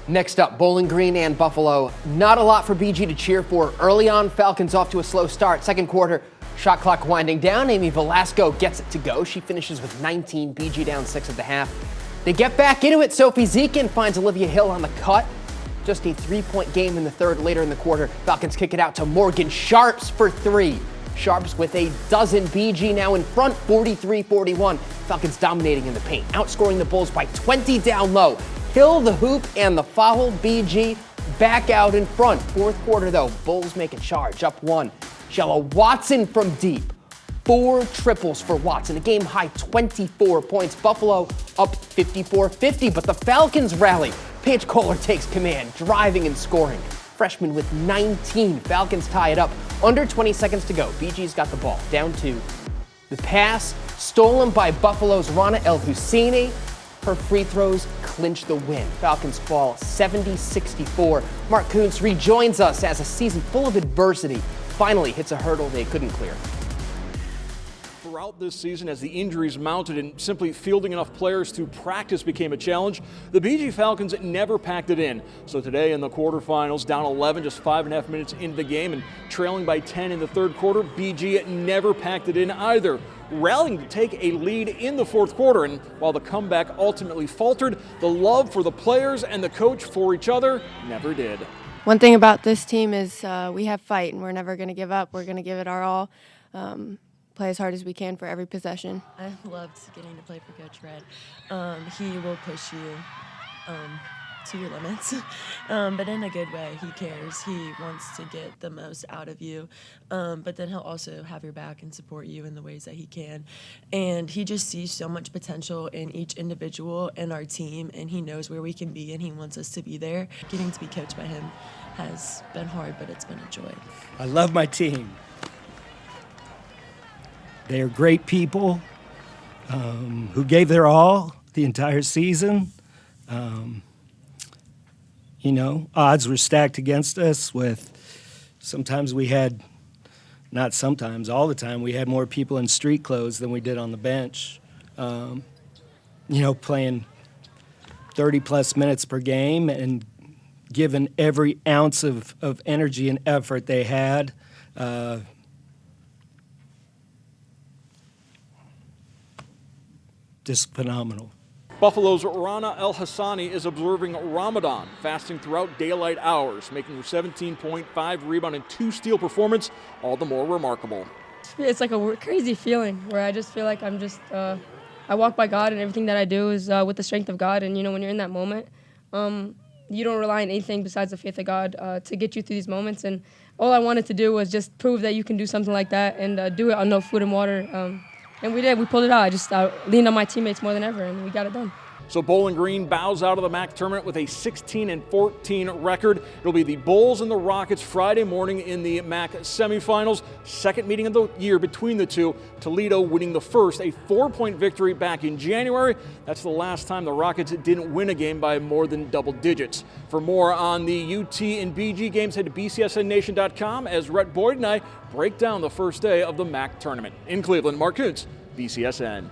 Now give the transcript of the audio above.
Next up, Bowling Green and Buffalo. Not a lot for BG to cheer for. Early on, Falcons off to a slow start. Second quarter, shot clock winding down. Amy Velasco gets it to go. She finishes with 19, BG down 6 at the half. They get back into it. Sophie Zekin finds Olivia Hill on the cut. Just a 3-point game in the third. Later in the quarter, Falcons kick it out to Morgan Sharps for 3. Sharps with a dozen. BG now in front, 43-41. Falcons dominating in the paint, outscoring the Bulls by 20 down low. Hill, the hoop, and the foul. BG back out in front. Fourth quarter, though, Bulls make a charge, up 1. Shella Watson from deep. 4 triples for Watson, a game-high 24 points. Buffalo up 54-50, but the Falcons rally. Paige Kohler takes command, driving and scoring. Freshman with 19. Falcons tie it up. Under 20 seconds to go. BG's got the ball. Down 2. The pass stolen by Buffalo's Rana El Husseini. Her free throws clinch the win. Falcons fall 70-64. Mark Kuntz rejoins us as a season full of adversity finally hits a hurdle they couldn't clear. Throughout this season, as the injuries mounted and simply fielding enough players to practice became a challenge, the BG Falcons never packed it in. So today in the quarterfinals, down 11, just 5.5 minutes into the game and trailing by 10 in the third quarter, BG never packed it in either, rallying to take a lead in the fourth quarter. And while the comeback ultimately faltered, the love for the players and the coach for each other never did. One thing about this team is we have fight, and we're never going to give up. We're going to give it our all. Play as hard as we can for every possession. I loved getting to play for Coach Red. He will push you to your limits, but in a good way. He cares. He wants to get the most out of you, but then he'll also have your back and support you in the ways that he can. And he just sees so much potential in each individual in our team, and he knows where we can be, and he wants us to be there. Getting to be coached by him has been hard, but it's been a joy. I love my team. They are great people who gave their all the entire season. You know, odds were stacked against us with sometimes we had, not sometimes, all the time, we had more people in street clothes than we did on the bench. You know, playing 30-plus minutes per game and giving every ounce of energy and effort they had. Just phenomenal. Buffalo's Rana El Hassani is observing Ramadan, fasting throughout daylight hours, making her 17.5 rebound and 2 steal performance all the more remarkable. It's like a crazy feeling where I just feel like I'm just, I walk by God and everything that I do is with the strength of God. And, you know, when you're in that moment, you don't rely on anything besides the faith of God to get you through these moments. And all I wanted to do was just prove that you can do something like that and do it on no food and water. And we did. We pulled it out. I just leaned on my teammates more than ever, and we got it done. So Bowling Green bows out of the MAC tournament with a 16-14 record. It'll be the Bulls and the Rockets Friday morning in the MAC semifinals. Second meeting of the year between the two. Toledo winning the first, a 4-point victory back in January. That's the last time the Rockets didn't win a game by more than double digits. For more on the UT and BG games, head to BCSNNation.com as Rhett Boyd and I break down the first day of the MAC tournament. In Cleveland, Mark Kuntz, BCSN.